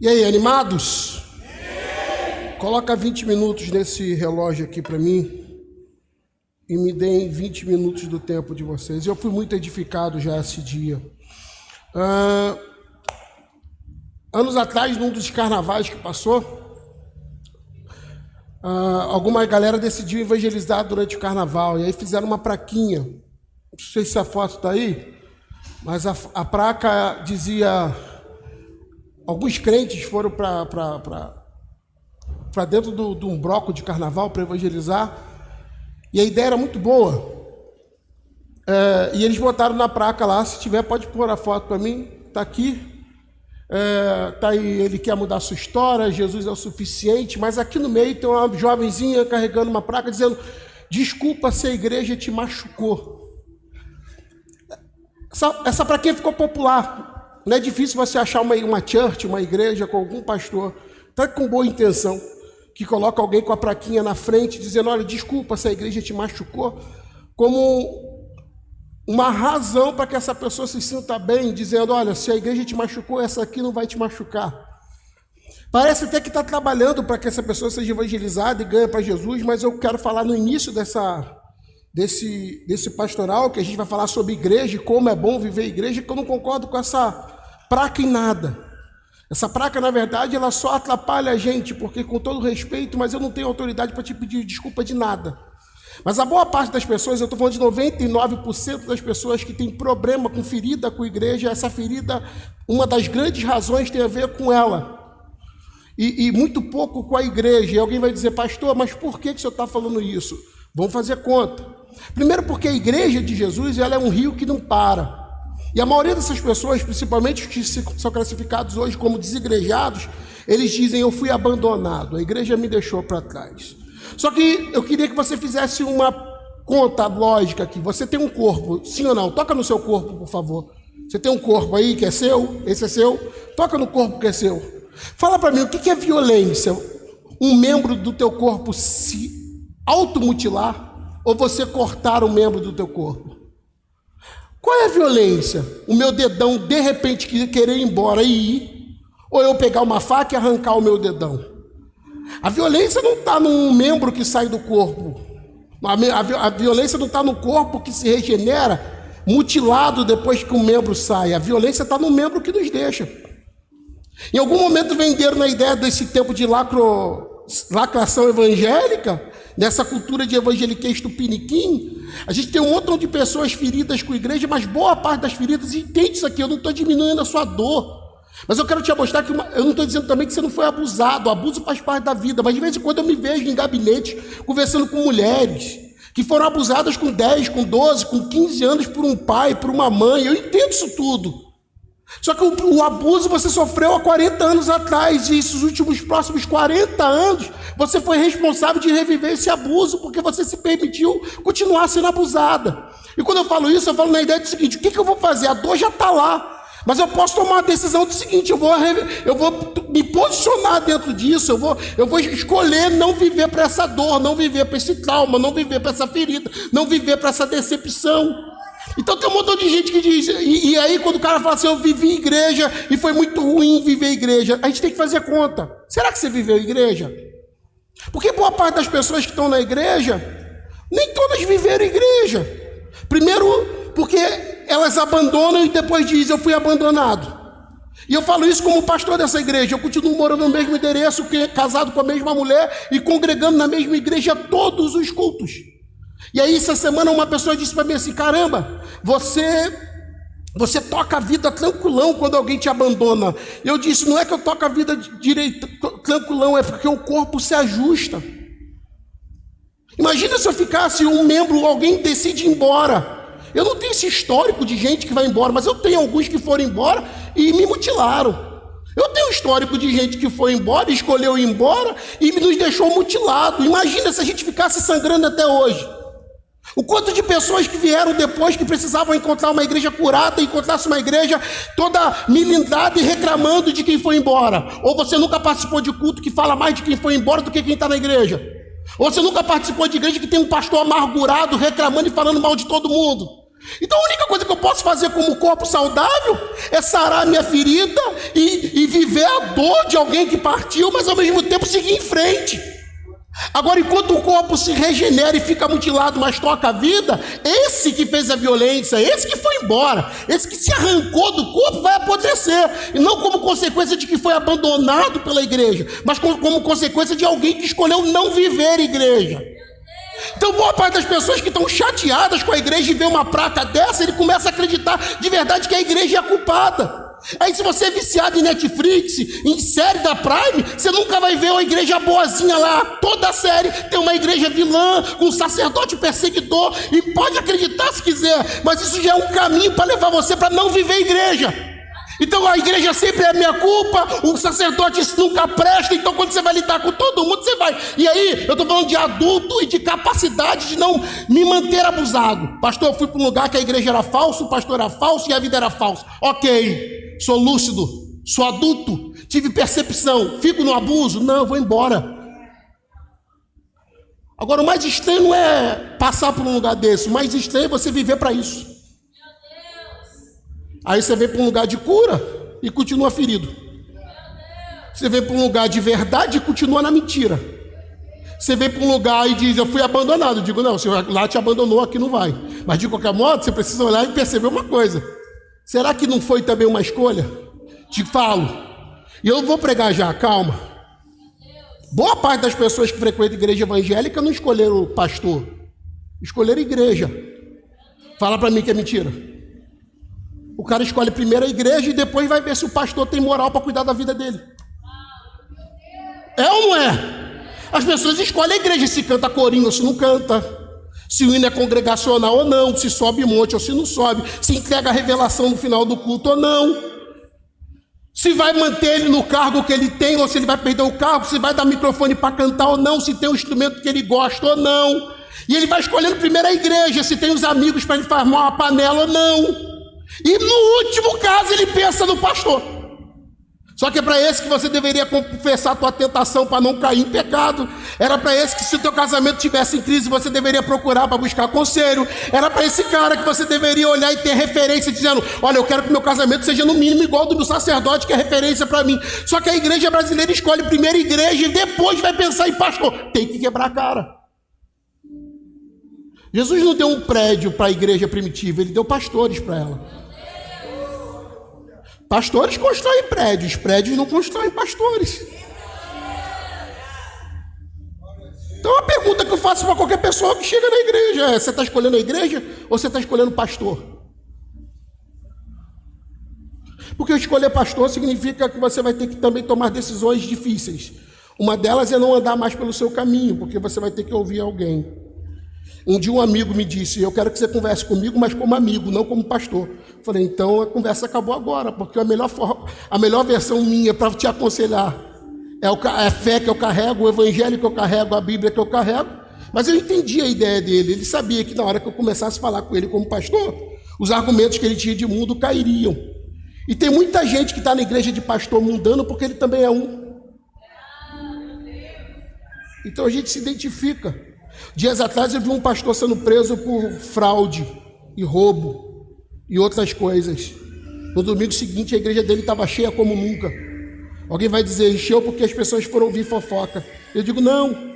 E aí, animados? Coloca 20 minutos nesse relógio aqui para mim e me deem 20 minutos do tempo de vocês. Eu fui muito edificado já esse dia. Anos atrás, num dos carnavais que passou, alguma galera decidiu evangelizar durante o carnaval, e aí fizeram uma plaquinha. Não sei se a foto está aí, mas a placa dizia... Alguns crentes foram para dentro de um bloco de carnaval para evangelizar, e a ideia era muito boa. E eles botaram na placa lá, se tiver pode pôr a foto para mim, está aqui. Tá aí, ele quer mudar a sua história, Jesus é o suficiente, mas aqui no meio tem uma jovenzinha carregando uma placa dizendo: desculpa se a igreja te machucou. Essa plaquinha ficou popular. Não é difícil você achar uma church, uma igreja com algum pastor, até com boa intenção, que coloca alguém com a plaquinha na frente, dizendo: olha, desculpa se a igreja te machucou, como uma razão para que essa pessoa se sinta bem, dizendo: olha, se a igreja te machucou, essa aqui não vai te machucar. Parece até que está trabalhando para que essa pessoa seja evangelizada e ganhe para Jesus, mas eu quero falar no início desse pastoral, que a gente vai falar sobre igreja e como é bom viver igreja, que eu não concordo com essa placa em nada. Essa placa, na verdade, ela só atrapalha a gente, porque, com todo respeito, mas eu não tenho autoridade para te pedir desculpa de nada. Mas a boa parte das pessoas, eu estou falando de 99% das pessoas que tem problema com ferida com a igreja, essa ferida, uma das grandes razões tem a ver com ela. E muito pouco com a igreja. E alguém vai dizer: pastor, mas por que o senhor está falando isso? Vamos fazer conta. Primeiro, porque a igreja de Jesus, ela é um rio que não para. E a maioria dessas pessoas, principalmente os que são classificados hoje como desigrejados, eles dizem: eu fui abandonado, a igreja me deixou para trás. Só que eu queria que você fizesse uma conta lógica aqui. Você tem um corpo, sim ou não? Toca no seu corpo, por favor. Você tem um corpo aí que é seu, esse é seu. Toca no corpo que é seu. Fala para mim, o que é violência? Um membro do teu corpo se automutilar ou você cortar um membro do teu corpo? Qual é a violência? O meu dedão, de repente, querer ir embora e ir, ou eu pegar uma faca e arrancar o meu dedão? A violência não está num membro que sai do corpo. A violência não está no corpo que se regenera, mutilado depois que o membro sai. A violência está no membro que nos deixa. Em algum momento venderam na ideia desse tempo de lacração evangélica, nessa cultura de evangeliquez tupiniquim, a gente tem um montão de pessoas feridas com a igreja, mas boa parte das feridas, entende isso aqui, eu não estou diminuindo a sua dor, mas eu quero te mostrar que eu não estou dizendo também que você não foi abusado, o abuso faz parte da vida, mas de vez em quando eu me vejo em gabinete conversando com mulheres que foram abusadas com 10, com 12, com 15 anos por um pai, por uma mãe, eu entendo isso tudo. Só que o abuso você sofreu há 40 anos atrás, e esses últimos próximos 40 anos, você foi responsável de reviver esse abuso, porque você se permitiu continuar sendo abusada. E quando eu falo isso, eu falo na ideia do seguinte: o que eu vou fazer? A dor já está lá, mas eu posso tomar uma decisão do seguinte: eu vou me posicionar dentro disso, eu vou escolher não viver para essa dor, não viver para esse trauma, não viver para essa ferida, não viver para essa decepção. Então tem um montão de gente que diz, e aí quando o cara fala assim: eu vivi igreja e foi muito ruim viver igreja, a gente tem que fazer conta. Será que você viveu igreja? Porque boa parte das pessoas que estão na igreja, nem todas viveram igreja. Primeiro, porque elas abandonam e depois dizem: eu fui abandonado. E eu falo isso como pastor dessa igreja. Eu continuo morando no mesmo endereço, casado com a mesma mulher e congregando na mesma igreja todos os cultos. E aí essa semana uma pessoa disse para mim assim: caramba, você toca a vida tranquilão quando alguém te abandona. Eu disse: não é que eu toco a vida direito, tranquilão, é porque o corpo se ajusta. Imagina se eu ficasse um membro, alguém decide ir embora. Eu não tenho esse histórico de gente que vai embora, mas eu tenho alguns que foram embora e me mutilaram. Eu tenho um histórico de gente que foi embora, escolheu ir embora e nos deixou mutilado. Imagina se a gente ficasse sangrando até hoje. O quanto de pessoas que vieram depois, que precisavam encontrar uma igreja curada, encontrasse uma igreja toda milindrada e reclamando de quem foi embora. Ou você nunca participou de culto que fala mais de quem foi embora do que quem está na igreja. Ou você nunca participou de igreja que tem um pastor amargurado, reclamando e falando mal de todo mundo. Então a única coisa que eu posso fazer como corpo saudável é sarar a minha ferida e viver a dor de alguém que partiu, mas ao mesmo tempo seguir em frente. Agora, enquanto o corpo se regenera e fica mutilado, mas toca a vida, esse que fez a violência, esse que foi embora, esse que se arrancou do corpo vai apodrecer, e não como consequência de que foi abandonado pela igreja, mas como consequência de alguém que escolheu não viver igreja. Então, boa parte das pessoas que estão chateadas com a igreja e vê uma praga dessa, ele começa a acreditar de verdade que a igreja é a culpada. Aí, se você é viciado em Netflix, em série da Prime, você nunca vai ver uma igreja boazinha lá. Toda a série tem uma igreja vilã, com um sacerdote perseguidor, e pode acreditar se quiser, mas isso já é um caminho para levar você para não viver igreja. Então a igreja sempre é minha culpa, o sacerdote nunca presta, então quando você vai lidar com todo mundo, você vai. E aí, eu estou falando de adulto e de capacidade de não me manter abusado. Pastor, eu fui para um lugar que a igreja era falsa, o pastor era falso e a vida era falsa. Ok, sou lúcido, sou adulto, tive percepção, fico no abuso? Não, eu vou embora. Agora, o mais estranho não é passar por um lugar desse, o mais estranho é você viver para isso. Aí você vem para um lugar de cura e continua ferido. Você vem para um lugar de verdade e continua na mentira. Você vem para um lugar e diz, eu fui abandonado. Eu digo, não, o Senhor lá te abandonou, aqui não vai. Mas de qualquer modo, você precisa olhar e perceber uma coisa. Será que não foi também uma escolha? Te falo. E eu vou pregar já, calma. Boa parte das pessoas que frequentam a igreja evangélica não escolheram o pastor. Escolheram a igreja. Fala para mim que é mentira. O cara escolhe primeiro a igreja e depois vai ver se o pastor tem moral para cuidar da vida dele. É ou não é? As pessoas escolhem a igreja, se canta corinho ou se não canta, se o hino é congregacional ou não, se sobe monte ou se não sobe, se entrega a revelação no final do culto ou não, se vai manter ele no cargo que ele tem ou se ele vai perder o cargo, se vai dar microfone para cantar ou não, se tem um instrumento que ele gosta ou não. E ele vai escolhendo primeiro a igreja, se tem os amigos para ele formar uma panela ou não. E no último caso ele pensa no pastor. Só que é para esse que você deveria confessar a tua tentação para não cair em pecado. Era para esse que, se o teu casamento tivesse em crise, você deveria procurar para buscar conselho. Era para esse cara que você deveria olhar e ter referência, dizendo, olha, eu quero que meu casamento seja no mínimo igual ao do meu sacerdote, que é referência para mim. Só que a igreja brasileira escolhe primeiro a igreja e depois vai pensar em pastor. Tem que quebrar a cara. Jesus não deu um prédio para a igreja primitiva, ele deu pastores para ela. Pastores constroem prédios, prédios não constroem pastores. Então a pergunta que eu faço para qualquer pessoa que chega na igreja é, você está escolhendo a igreja ou você está escolhendo pastor? Porque escolher pastor significa que você vai ter que também tomar decisões difíceis. Uma delas é não andar mais pelo seu caminho, porque você vai ter que ouvir alguém. Um dia um amigo me disse, eu quero que você converse comigo, mas como amigo, não como pastor. Falei, então a conversa acabou agora, porque a melhor versão minha para te aconselhar é a fé que eu carrego, o evangelho que eu carrego, a Bíblia que eu carrego. Mas eu entendi a ideia dele, ele sabia que na hora que eu começasse a falar com ele como pastor, os argumentos que ele tinha de mundo cairiam. E tem muita gente que está na igreja de pastor mundano porque ele também é um. Então a gente se identifica. Dias atrás eu vi um pastor sendo preso por fraude e roubo e outras coisas. No domingo seguinte a igreja dele estava cheia como nunca. Alguém vai dizer, encheu porque as pessoas foram ouvir fofoca. Eu digo, não.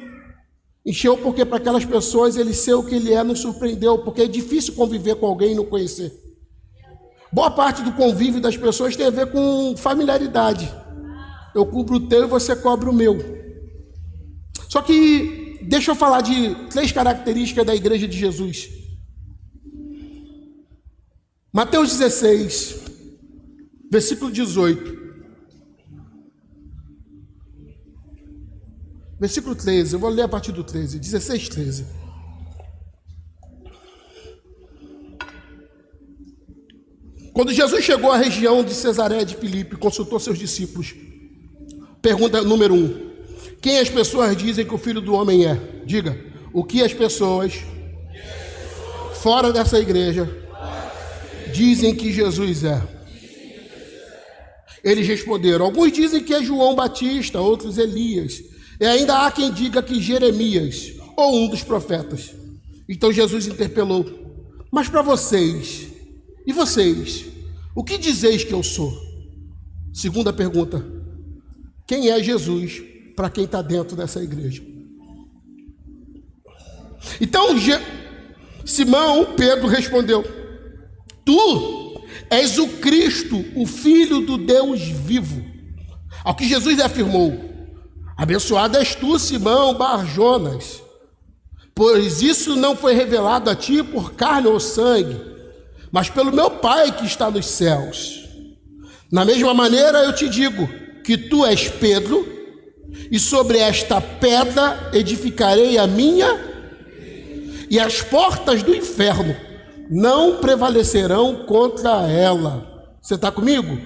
Encheu porque para aquelas pessoas ele ser o que ele é não surpreendeu, porque é difícil conviver com alguém e não conhecer. Boa parte do convívio das pessoas tem a ver com familiaridade. Eu cubro o teu e você cobre o meu. Só que deixa eu falar de 3 características da igreja de Jesus. Mateus 16, versículo 18. Versículo 13, eu vou ler a partir do 13, 16, 13. Quando Jesus chegou à região de Cesareia de Filipe, consultou seus discípulos. Pergunta número 1. Quem as pessoas dizem que o Filho do Homem é? Diga, o que as pessoas fora dessa igreja dizem que Jesus é? Eles responderam, alguns dizem que é João Batista, outros Elias, e ainda há quem diga que Jeremias, ou um dos profetas. Então Jesus interpelou, Mas para vocês, e vocês, o que dizeis que eu sou? Segunda pergunta, quem é Jesus para quem está dentro dessa igreja? Então, Simão Pedro respondeu: tu és o Cristo, o Filho do Deus vivo. Ao que Jesus afirmou: abençoado és tu, Simão Bar-Jonas, pois isso não foi revelado a ti por carne ou sangue, mas pelo meu Pai que está nos céus. Na mesma maneira eu te digo que tu és Pedro, e sobre esta pedra edificarei a minha, e as portas do inferno não prevalecerão contra ela. Você está comigo?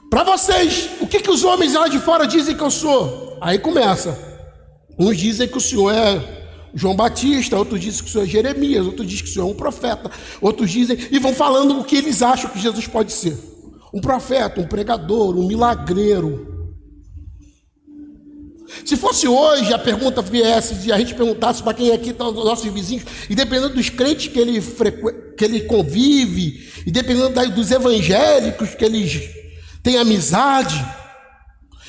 Para vocês, o que os homens lá de fora dizem que eu sou? Aí começa. Uns dizem que o senhor é João Batista, outros dizem que o senhor é Jeremias, outros dizem que o senhor é um profeta, outros dizem, e vão falando o que eles acham que Jesus pode ser. Um profeta, um pregador, um milagreiro. Se fosse hoje, a pergunta viesse, e a gente perguntasse para quem aqui estão os nossos vizinhos, e dependendo dos crentes que ele convive, e dependendo dos evangélicos que eles têm amizade,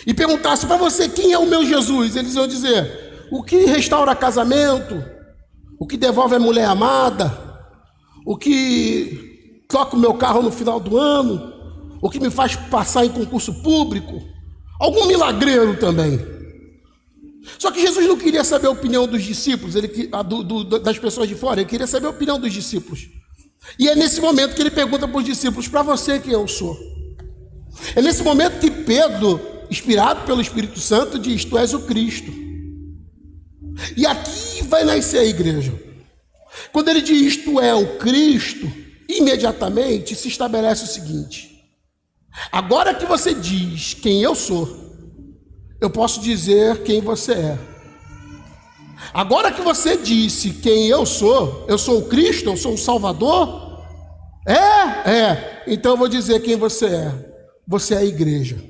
e perguntasse para você quem é o meu Jesus, eles iam dizer: o que restaura casamento, o que devolve a mulher amada, o que troca o meu carro no final do ano, o que me faz passar em concurso público, algum milagreiro também. Só que Jesus não queria saber a opinião dos discípulos, das pessoas de fora, ele queria saber a opinião dos discípulos. E é nesse momento que ele pergunta para os discípulos: para você quem eu sou? É nesse momento que Pedro, inspirado pelo Espírito Santo, diz: tu és o Cristo. E aqui vai nascer a igreja. Quando ele diz tu é o Cristo, imediatamente se estabelece o seguinte: agora que você diz quem eu sou, eu posso dizer quem você é. Agora que você disse quem eu sou o Cristo, eu sou o Salvador? Então eu vou dizer quem você é. Você é a igreja.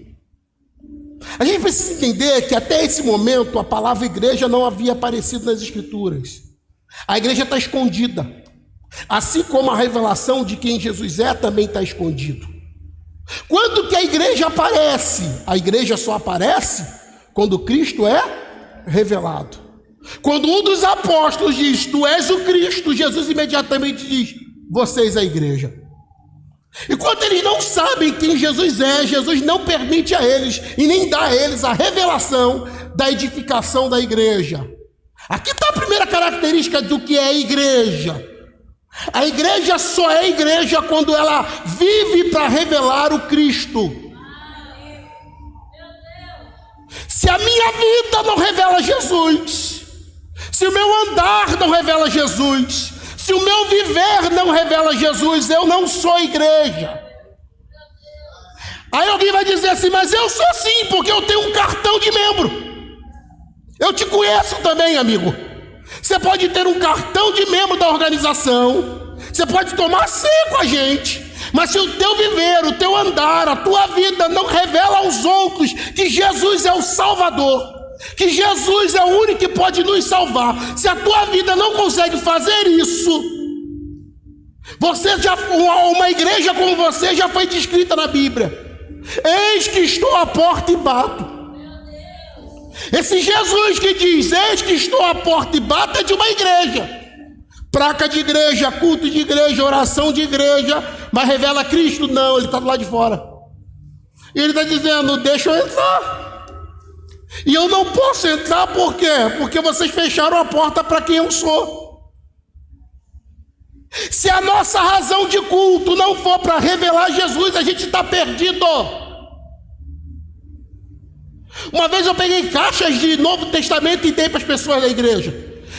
A gente precisa entender que até esse momento a palavra igreja não havia aparecido nas Escrituras. A igreja está escondida. Assim como a revelação de quem Jesus é também está escondido. Quando que a igreja aparece? A igreja só aparece quando Cristo é revelado. Quando um dos apóstolos diz: tu és o Cristo, Jesus imediatamente diz: vocês a igreja. E quando eles não sabem quem Jesus é, Jesus não permite a eles e nem dá a eles a revelação da edificação da igreja. Aqui está a primeira característica do que é igreja. A igreja só é igreja quando ela vive para revelar o Cristo. Se a minha vida não revela Jesus, se o meu andar não revela Jesus, se o meu viver não revela Jesus, eu não sou igreja. Aí alguém vai dizer assim: mas eu sou sim, porque eu tenho um cartão de membro. Eu te conheço também, amigo. Você pode ter um cartão de membro da organização, você pode tomar ceia com a gente, mas se o teu viver, o teu andar, a tua vida não revela aos outros que Jesus é o Salvador, que Jesus é o único que pode nos salvar, se a tua vida não consegue fazer isso, uma igreja como você já foi descrita na Bíblia: eis que estou à porta e bato. Esse Jesus que diz: eis que estou à porta e bato, é de uma igreja. Placa de igreja, culto de igreja, oração de igreja, mas revela Cristo? Não, ele está do lado de fora. E ele está dizendo: deixa eu entrar. E eu não posso entrar, por quê? Porque vocês fecharam a porta para quem eu sou. Se a nossa razão de culto não for para revelar Jesus, a gente está perdido. Uma vez eu peguei caixas de Novo Testamento e dei para as pessoas da igreja.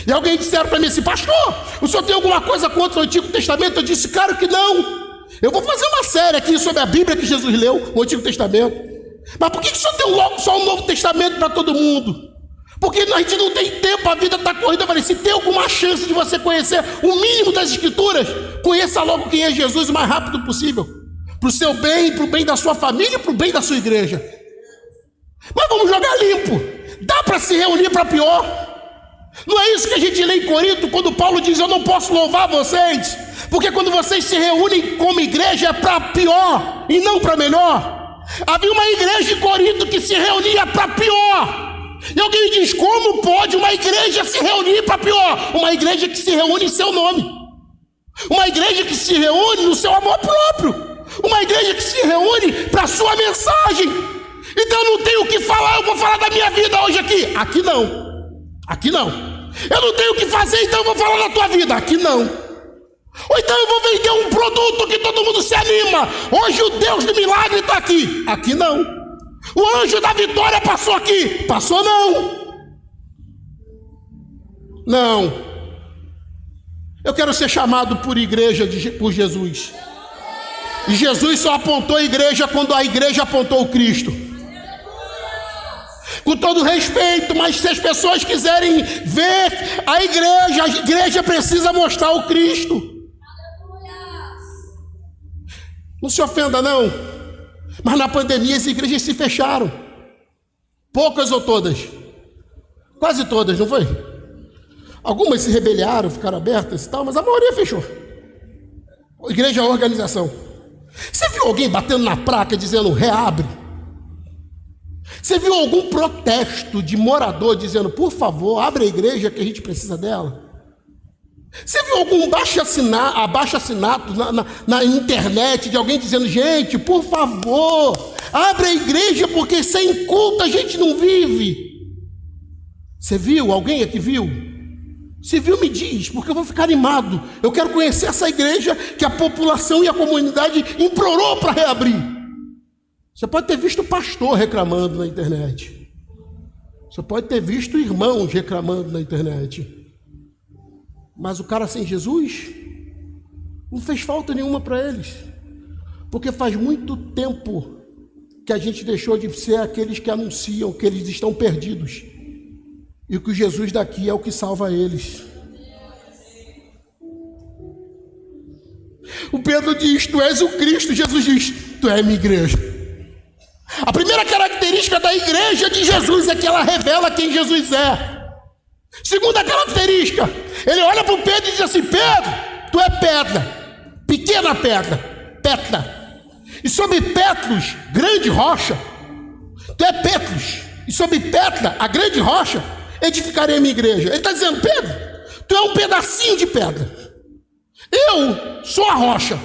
E alguém disseram para mim assim: pastor, o senhor tem alguma coisa contra o Antigo Testamento? Eu disse: claro que não. Eu vou fazer uma série aqui sobre a Bíblia que Jesus leu, o Antigo Testamento. Mas por que o senhor tem só um Novo Testamento para todo mundo? Porque a gente não tem tempo, a vida está corrida. Eu falei: se tem alguma chance de você conhecer o mínimo das Escrituras, conheça logo quem é Jesus o mais rápido possível, para o seu bem, para o bem da sua família, para o bem da sua igreja. Mas vamos jogar limpo. Dá para se reunir para pior? Não é isso que a gente lê em Corinto, quando Paulo diz: eu não posso louvar vocês, porque quando vocês se reúnem como igreja é para pior e não para melhor. Havia uma igreja em Corinto que se reunia para pior. E alguém diz: como pode uma igreja se reunir para pior? Uma igreja que se reúne em seu nome, uma igreja que se reúne no seu amor próprio, uma igreja que se reúne para a sua mensagem. Então eu não tenho o que falar, eu vou falar da minha vida hoje aqui. Aqui não. Aqui não. Eu não tenho o que fazer, então eu vou falar da tua vida. Aqui não. Ou então eu vou vender um produto que todo mundo se anima. Hoje o Deus do milagre está aqui. Aqui não. O anjo da vitória passou aqui. Passou não. Não. Eu quero ser chamado por igreja por Jesus. E Jesus só apontou a igreja quando a igreja apontou o Cristo. Com todo respeito, mas se as pessoas quiserem ver a igreja precisa mostrar o Cristo. Não se ofenda não, mas na pandemia as igrejas se fecharam. Poucas ou todas? Quase todas, não foi? Algumas se rebelaram, ficaram abertas e tal, mas a maioria fechou. Igreja é organização. Você viu alguém batendo na placa dizendo reabre? Você viu algum protesto de morador dizendo, por favor, abre a igreja que a gente precisa dela? Você viu algum abaixo-assinato na internet de alguém dizendo, gente, por favor, abre a igreja porque sem culto a gente não vive? Você viu? Alguém aqui viu? Se viu, me diz, porque eu vou ficar animado. Eu quero conhecer essa igreja que a população e a comunidade implorou para reabrir. Você pode ter visto pastor reclamando na internet. Você pode ter visto irmãos reclamando na internet. Mas o cara sem Jesus não fez falta nenhuma para eles. Porque faz muito tempo que a gente deixou de ser aqueles que anunciam que eles estão perdidos. E que o Jesus daqui é o que salva eles. O Pedro diz, tu és o Cristo. Jesus diz, tu és minha igreja. A primeira característica da igreja de Jesus é que ela revela quem Jesus é. Segunda característica, ele olha para o Pedro e diz assim, Pedro, tu é pedra, pequena pedra, Pétla. E sobre Pétlos, grande rocha, tu é Pétlos. E sobre Pétla, a grande rocha, edificarei a minha igreja. Ele está dizendo, Pedro, tu é um pedacinho de pedra. Eu sou a rocha.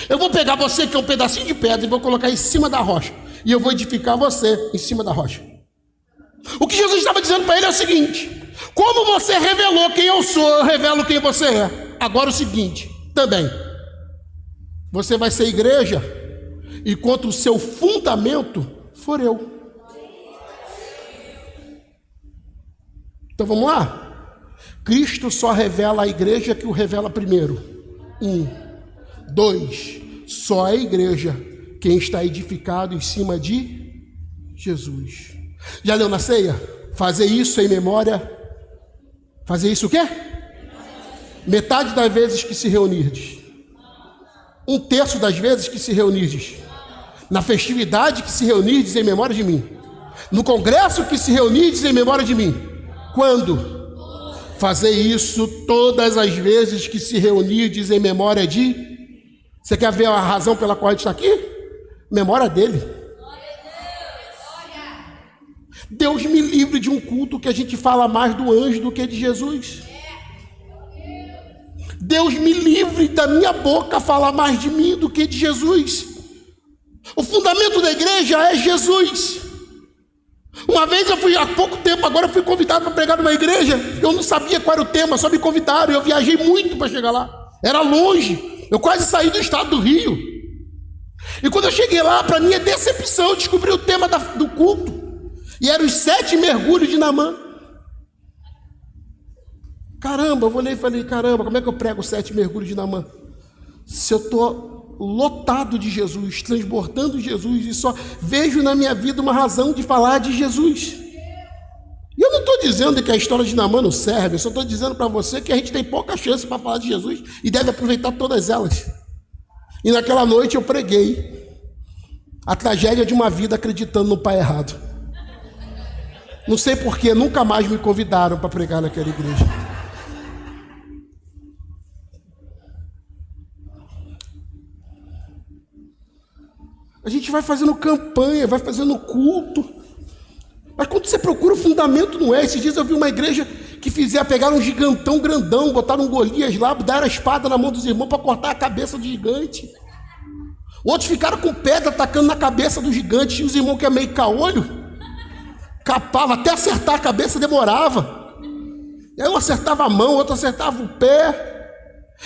Eu vou pegar você que é um pedacinho de pedra e vou colocar em cima da rocha. E eu vou edificar você em cima da rocha. O que Jesus estava dizendo para ele é o seguinte, como você revelou quem eu sou, eu revelo quem você é. Agora o seguinte, também, você vai ser igreja, e contra o seu fundamento for eu. Então vamos lá? Cristo só revela a igreja que o revela primeiro. 1. 2. Só a igreja quem está edificado em cima de Jesus. Já leu na ceia? Fazer isso em memória. Fazer isso o quê? Metade das vezes que se reunirdes. 1/3 das vezes que se reunirdes. Na festividade que se reunirdes em memória de mim. No congresso que se reunirdes em memória de mim. Quando? Fazer isso todas as vezes que se reunirdes em memória de... Você quer ver a razão pela qual a gente está aqui? Memória dele. Deus me livre de um culto que a gente fala mais do anjo do que de Jesus. Deus me livre da minha boca falar mais de mim do que de Jesus. O fundamento da igreja é Jesus. Uma vez há pouco tempo, agora eu fui convidado para pregar numa igreja. Eu não sabia qual era o tema, só me convidaram. Eu viajei muito para chegar lá. Era longe. Eu quase saí do estado do Rio. E quando eu cheguei lá, para minha decepção, eu descobri o tema do culto. E eram os 7 mergulhos de Naamã. Caramba, eu olhei e falei, caramba, como é que eu prego 7 mergulhos de Naamã? Se eu estou lotado de Jesus, transbordando Jesus, e só vejo na minha vida uma razão de falar de Jesus. E eu não estou dizendo que a história de Naamã não serve, eu só estou dizendo para você que a gente tem pouca chance para falar de Jesus e deve aproveitar todas elas. E naquela noite eu preguei a tragédia de uma vida acreditando no pai errado. Não sei porquê, nunca mais me convidaram para pregar naquela igreja. A gente vai fazendo campanha, vai fazendo culto. Mas quando você procura o fundamento, não é. Esses dias eu vi uma igreja que pegaram um gigantão grandão, botaram um Golias lá, deram a espada na mão dos irmãos para cortar a cabeça do gigante. Outros ficaram com pedra atacando na cabeça do gigante. Tinha os irmãos que é meio caolho, capava, até acertar a cabeça demorava. E aí um acertava a mão, outro acertava o pé.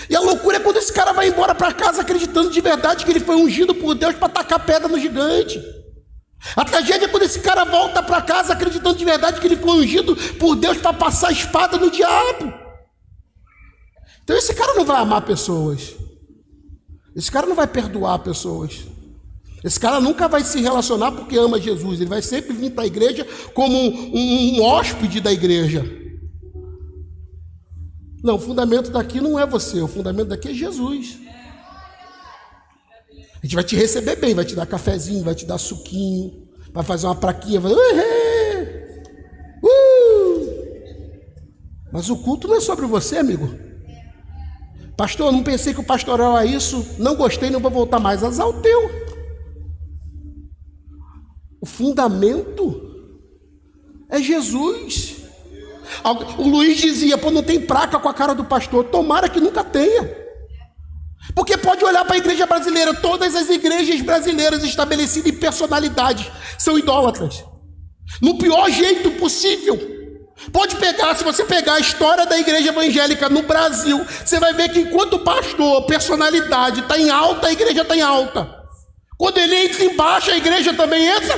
E a loucura é quando esse cara vai embora para casa acreditando de verdade que ele foi ungido por Deus para tacar pedra no gigante. A tragédia é quando esse cara volta para casa acreditando de verdade que ele foi ungido por Deus para passar a espada no diabo. Então esse cara não vai amar pessoas. Esse cara não vai perdoar pessoas. Esse cara nunca vai se relacionar porque ama Jesus. Ele vai sempre vir para a igreja como um hóspede da igreja. Não, o fundamento daqui não é você. O fundamento daqui é Jesus. A gente vai te receber bem, vai te dar cafezinho, vai te dar suquinho, vai fazer uma praquinha, vai... Mas o culto não é sobre você, amigo. Pastor, eu não pensei que o pastoral é isso, não gostei, não vou voltar mais. Azar o teu. O fundamento é Jesus. O Luiz dizia, pô, não tem placa com a cara do pastor. Tomara que nunca tenha. Porque pode olhar para a igreja brasileira, todas as igrejas brasileiras estabelecidas em personalidade são idólatras. No pior jeito possível. Pode pegar, se você pegar a história da igreja evangélica no Brasil, você vai ver que enquanto o pastor, personalidade, está em alta, a igreja está em alta. Quando ele entra embaixo, a igreja também entra.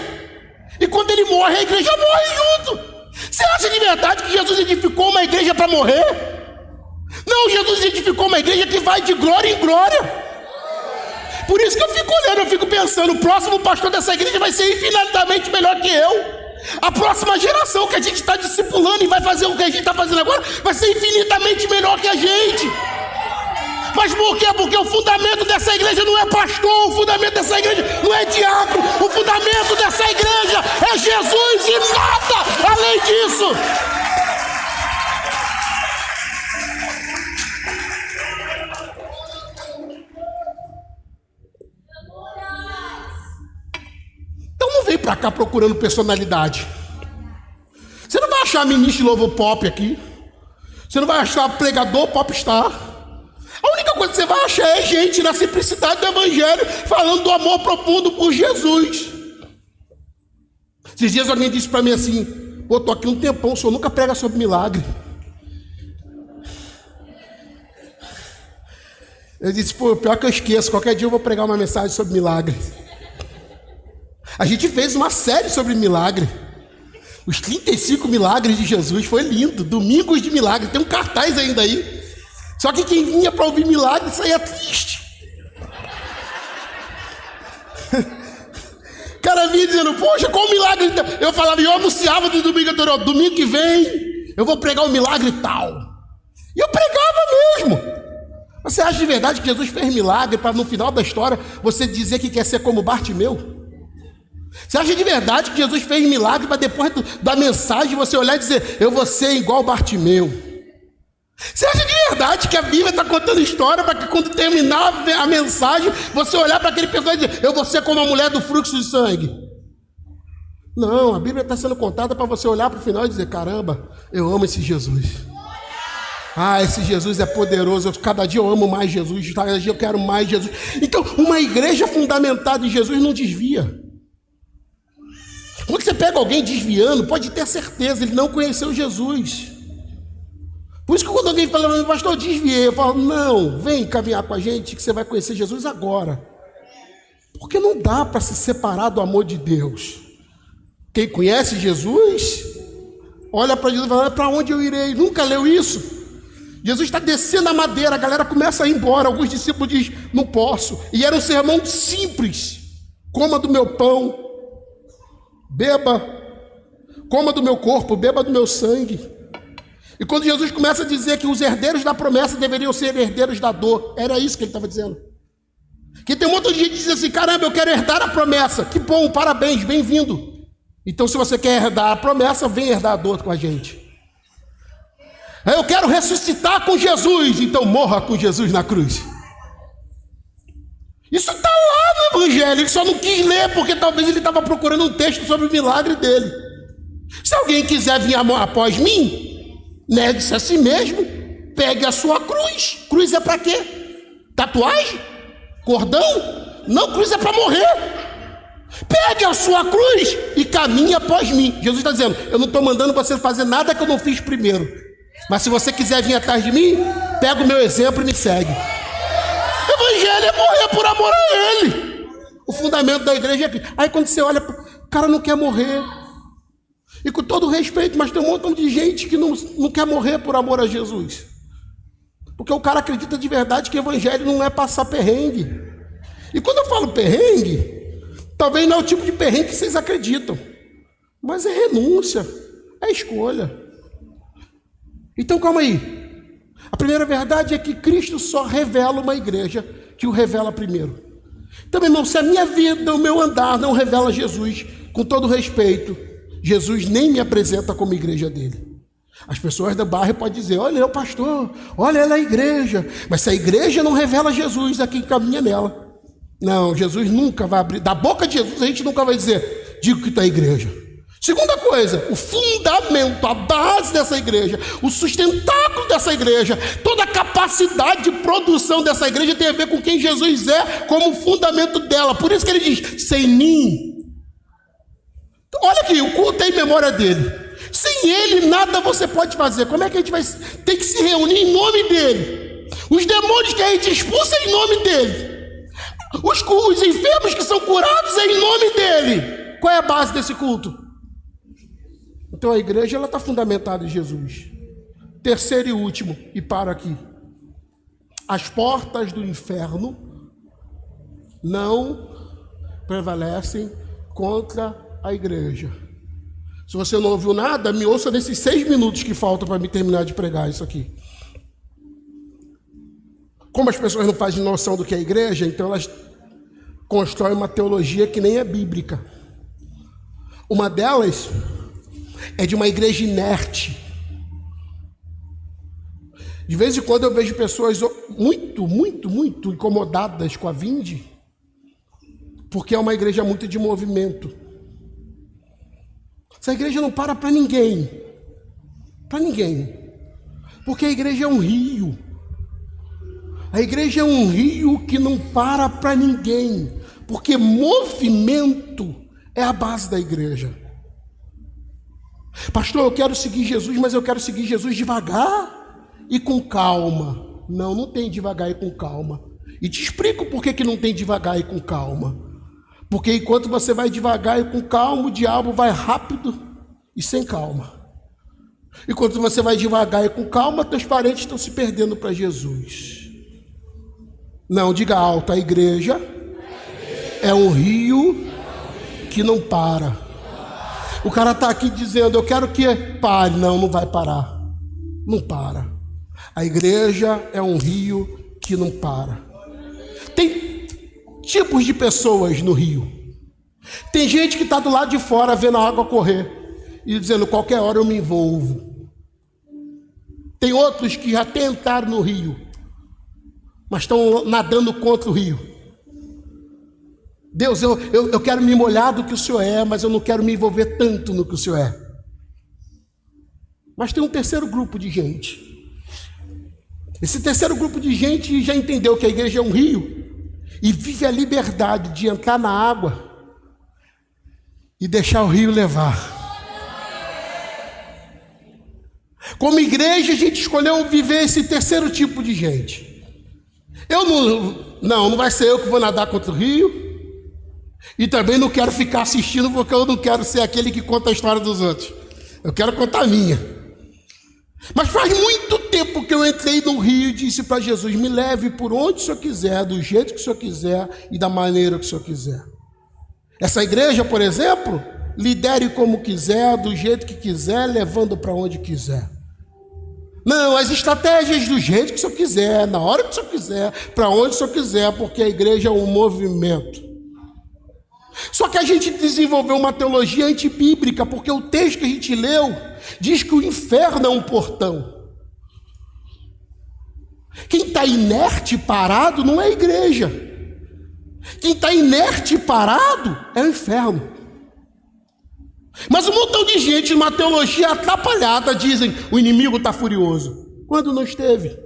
E quando ele morre, a igreja morre junto. Você acha de verdade que Jesus edificou uma igreja para morrer? Não, Jesus edificou uma igreja que vai de glória em glória. Por isso que eu fico olhando, eu fico pensando, o próximo pastor dessa igreja vai ser infinitamente melhor que eu. A próxima geração que a gente está discipulando e vai fazer o que a gente está fazendo agora, vai ser infinitamente melhor que a gente. Mas por quê? Porque o fundamento dessa igreja não é pastor, o fundamento dessa igreja não é diácono, o fundamento dessa igreja é Jesus e nada além disso. Então não vem para cá procurando personalidade. Você não vai achar ministro de louvor pop aqui. Você não vai achar pregador popstar. A única coisa que você vai achar é gente na simplicidade do evangelho falando do amor profundo por Jesus. Esses dias alguém disse para mim assim, pô, tô aqui um tempão, o senhor nunca prega sobre milagre. Eu disse, pô, pior que eu esqueço, qualquer dia eu vou pregar uma mensagem sobre milagre. A gente fez uma série sobre milagre. Os 35 milagres de Jesus, foi lindo. Domingos de milagre, tem um cartaz ainda aí. Só que quem vinha para ouvir milagre saía triste. O cara vinha dizendo, poxa, qual milagre? Eu falava, eu anunciava do domingo anterior, domingo que vem eu vou pregar um milagre tal. E eu pregava mesmo. Você acha de verdade que Jesus fez milagre para no final da história você dizer que quer ser como Bartimeu? Você acha de verdade que Jesus fez milagre para depois da mensagem você olhar e dizer, eu vou ser igual Bartimeu? Você acha de verdade que a Bíblia está contando história para que quando terminar a mensagem você olhar para aquele personagem e dizer, eu vou ser como a mulher do fluxo de sangue? Não, a Bíblia está sendo contada para você olhar para o final e dizer, caramba, eu amo esse Jesus. Ah, esse Jesus é poderoso, cada dia eu amo mais Jesus, cada dia eu quero mais Jesus. Então, uma igreja fundamentada em Jesus não desvia. Quando você pega alguém desviando, pode ter certeza, ele não conheceu Jesus. Por isso que quando alguém fala, pastor, eu desviei, eu falo, não, vem caminhar com a gente que você vai conhecer Jesus agora. Porque não dá para se separar do amor de Deus. Quem conhece Jesus, olha para Jesus e fala, para onde eu irei? Nunca leu isso? Jesus está descendo a madeira, a galera começa a ir embora, alguns discípulos dizem, não posso. E era um sermão simples, coma do meu pão, beba, coma do meu corpo, beba do meu sangue. E quando Jesus começa a dizer que os herdeiros da promessa deveriam ser herdeiros da dor, era isso que ele estava dizendo. Que tem um monte de gente que diz assim, caramba, eu quero herdar a promessa. Que bom, parabéns, bem-vindo. Então, se você quer herdar a promessa, vem herdar a dor com a gente. Eu quero ressuscitar com Jesus, então morra com Jesus na cruz. Isso está lá no Evangelho, ele só não quis ler, porque talvez ele estava procurando um texto sobre o milagre dele. Se alguém quiser vir após mim, negue-se a si mesmo, pegue a sua cruz. Cruz é para quê? Tatuagem? Cordão? Não, cruz é para morrer. Pegue a sua cruz e caminhe após mim. Jesus está dizendo, eu não estou mandando você fazer nada que eu não fiz primeiro. Mas se você quiser vir atrás de mim, pega o meu exemplo e me segue. O evangelho é morrer por amor a ele. O fundamento da igreja é aqui. Aí quando você olha, o cara não quer morrer. E com todo respeito, mas tem um montão de gente que não quer morrer por amor a Jesus. Porque o cara acredita de verdade que o evangelho não é passar perrengue. E quando eu falo perrengue, talvez não é o tipo de perrengue que vocês acreditam. Mas é renúncia, é escolha. Então calma aí. A primeira verdade é que Cristo só revela uma igreja que o revela primeiro. Então, meu irmão, se a minha vida, o meu andar não revela Jesus, com todo respeito, Jesus nem me apresenta como igreja dele. As pessoas da bairro podem dizer, olha, é o pastor, olha, ela é a igreja. Mas se a igreja não revela Jesus, quem caminha nela. Não, Jesus nunca vai abrir. Da boca de Jesus a gente nunca vai dizer, digo que tu é igreja. Segunda coisa, o fundamento, a base dessa igreja, o sustentáculo dessa igreja, toda a capacidade de produção dessa igreja tem a ver com quem Jesus é como fundamento dela. Por isso que ele diz, sem mim. Olha aqui, o culto é em memória dele. Sem ele nada você pode fazer. Como é que a gente vai ter que se reunir em nome dele? Os demônios que a gente expulsa é em nome dele. Os enfermos que são curados é em nome dele. Qual é a base desse culto? Então a igreja está fundamentada em Jesus. Terceiro e último, e paro aqui. As portas do inferno não prevalecem contra a igreja. Se você não ouviu nada, me ouça nesses 6 minutos que faltam para me terminar de pregar isso aqui. Como as pessoas não fazem noção do que é igreja, então elas constroem uma teologia que nem é bíblica. Uma delas é de uma igreja inerte. De vez em quando eu vejo pessoas muito incomodadas com a Vinde, porque é uma igreja muito de movimento. Essa igreja não para ninguém. Para ninguém. Porque a igreja é um rio. A igreja é um rio que não para ninguém. Porque movimento é a base da igreja. Pastor, eu quero seguir Jesus, mas eu quero seguir Jesus devagar e com calma. Não tem devagar e com calma. E te explico por que não tem devagar e com calma. Porque enquanto você vai devagar e com calma, o diabo vai rápido e sem calma. Enquanto você vai devagar e com calma, teus parentes estão se perdendo para Jesus. Não, diga alto, a igreja é um rio que não para. O cara está aqui dizendo, eu quero que pare. Não vai parar. Não para. A igreja é um rio que não para. Tem tipos de pessoas no rio. Tem gente que está do lado de fora vendo a água correr e dizendo, qualquer hora eu me envolvo. Tem outros que já tentaram no rio, mas estão nadando contra o rio. Deus, eu quero me molhar do que o Senhor é, mas eu não quero me envolver tanto no que o Senhor é. Mas tem um terceiro grupo de gente. Esse terceiro grupo de gente já entendeu que a igreja é um rio e vive a liberdade de entrar na água e deixar o rio levar. Como igreja, a gente escolheu viver esse terceiro tipo de gente. Não vai ser eu que vou nadar contra o rio. E também não quero ficar assistindo, porque eu não quero ser aquele que conta a história dos outros. Eu quero contar a minha. Mas faz muito tempo que eu entrei no rio e disse para Jesus, me leve por onde o Senhor quiser, do jeito que o Senhor quiser e da maneira que o Senhor quiser. Essa igreja, por exemplo, lidere como quiser, do jeito que quiser, levando para onde quiser. Não, as estratégias do jeito que o Senhor quiser, na hora que o Senhor quiser, para onde o Senhor quiser, porque a igreja é um movimento. Só que a gente desenvolveu uma teologia antibíblica, porque o texto que a gente leu diz que o inferno é um portão. Quem está inerte, parado, não é a igreja. Quem está inerte, parado, é o inferno. Mas um montão de gente, numa teologia atrapalhada, dizem, o inimigo está furioso. Quando não esteve?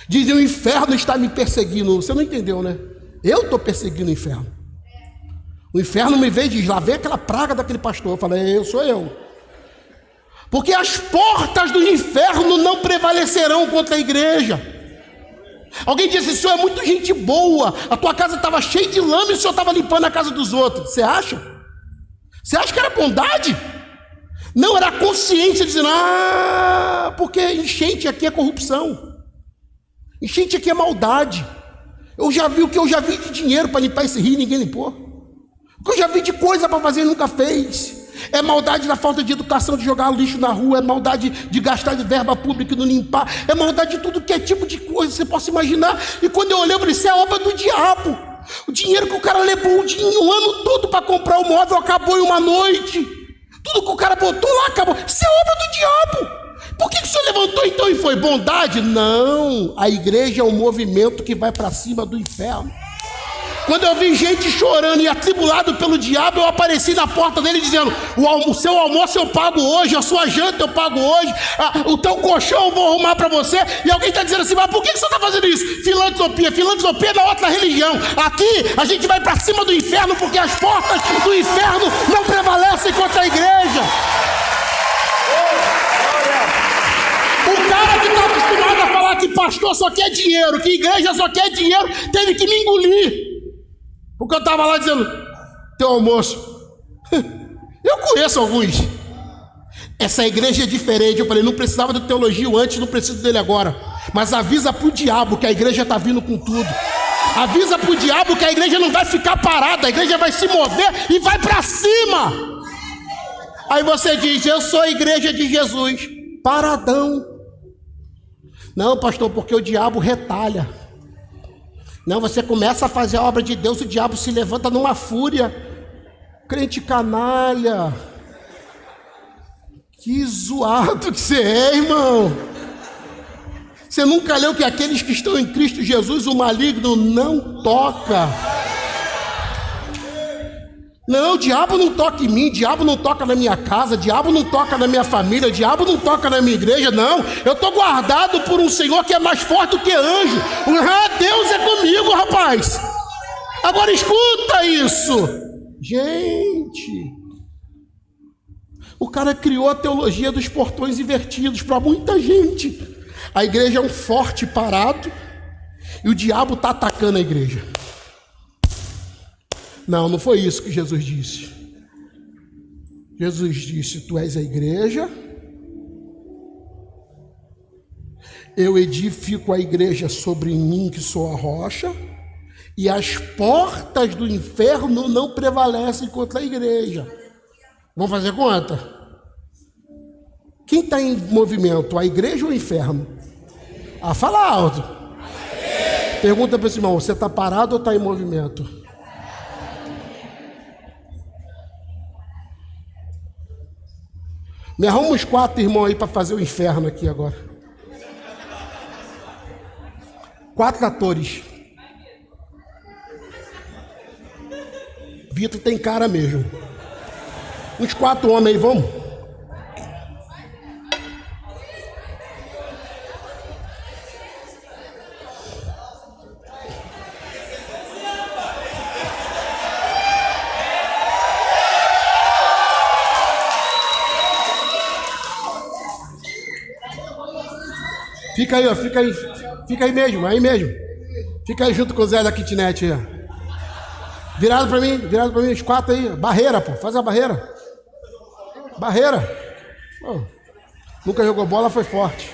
Dizem, o inferno está me perseguindo. Você não entendeu, né? Eu estou perseguindo o inferno. O inferno me veio e diz, lá vem aquela praga daquele pastor. Eu falei, sou eu. Porque as portas do inferno não prevalecerão contra a igreja. Alguém disse, o senhor é muito gente boa, a tua casa estava cheia de lama e o senhor estava limpando a casa dos outros. Você acha? Você acha que era bondade? Não, era a consciência dizendo, porque enchente aqui é corrupção. Enchente aqui é maldade. Eu já vi o que eu já vi de dinheiro para limpar esse rio, ninguém limpou. O que eu já vi de coisa para fazer e nunca fez. É maldade da falta de educação, de jogar lixo na rua, é maldade de gastar de verba pública e não limpar, é maldade de tudo que é tipo de coisa você possa imaginar. E quando eu olhei, eu falei, isso é obra do diabo. O dinheiro que o cara levou o ano todo para comprar o móvel acabou em uma noite. Tudo que o cara botou lá acabou. Isso é obra do diabo. Por que o senhor levantou então e foi bondade? Não, a igreja é um movimento que vai para cima do inferno. Quando eu vi gente chorando e atribulado pelo diabo, eu apareci na porta dele dizendo, o seu almoço eu pago hoje, a sua janta eu pago hoje, o teu colchão eu vou arrumar para você. E alguém está dizendo assim, mas por que você está fazendo isso? Filantropia é da outra religião. Aqui a gente vai para cima do inferno, porque as portas do inferno não prevalecem contra a igreja. O cara que está acostumado a falar que pastor só quer dinheiro, que igreja só quer dinheiro, teve que me engolir. Porque eu estava lá dizendo, teu almoço. Eu conheço alguns. Essa igreja é diferente. Eu falei, não precisava do teologio antes, não preciso dele agora. Mas avisa para o diabo que a igreja está vindo com tudo. Avisa para o diabo que a igreja não vai ficar parada, a igreja vai se mover e vai para cima. Aí você diz, eu sou a igreja de Jesus. Paradão. Não, pastor, porque o diabo retalha. Não, você começa a fazer a obra de Deus, o diabo se levanta numa fúria. Crente canalha. Que zoado que você é, irmão. Você nunca leu que aqueles que estão em Cristo Jesus, o maligno não toca. Não, o diabo não toca em mim, o diabo não toca na minha casa, o diabo não toca na minha família, o diabo não toca na minha igreja, não. Eu estou guardado por um Senhor que é mais forte do que anjo. Deus é comigo, rapaz. Agora escuta isso. Gente, o cara criou a teologia dos portões invertidos para muita gente. A igreja é um forte parado e o diabo está atacando a igreja. Não, não foi isso que Jesus disse. Jesus disse, tu és a igreja, eu edifico a igreja sobre mim, que sou a rocha, e as portas do inferno não prevalecem contra a igreja. Vamos fazer conta? Quem está em movimento, a igreja ou o inferno? Fala alto. Pergunta para esse irmão, você está parado ou está em movimento? Me arruma uns 4 irmãos aí para fazer o inferno aqui agora. 4 atores. Vitor tem cara mesmo. Uns 4 homens aí, vamos? Fica aí, ó, fica aí mesmo, Fica aí junto com o Zé da kitnet aí, ó. Virado pra mim, os 4 aí. Barreira, pô, faz a barreira. Oh, nunca jogou bola, foi forte.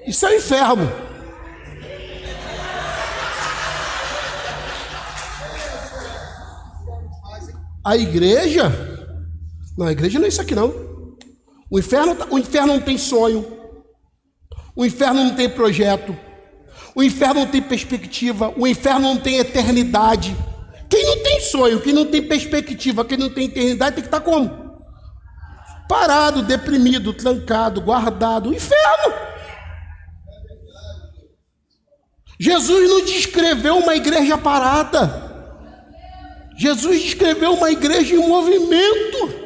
Isso é inferno. A igreja? Não, a igreja não é isso aqui não. O inferno não tem sonho. O inferno não tem projeto. O inferno não tem perspectiva, o inferno não tem eternidade. Quem não tem sonho, quem não tem perspectiva, quem não tem eternidade, tem que estar como? Parado, deprimido, trancado, guardado. O inferno. Jesus não descreveu uma igreja parada. Jesus descreveu uma igreja em movimento.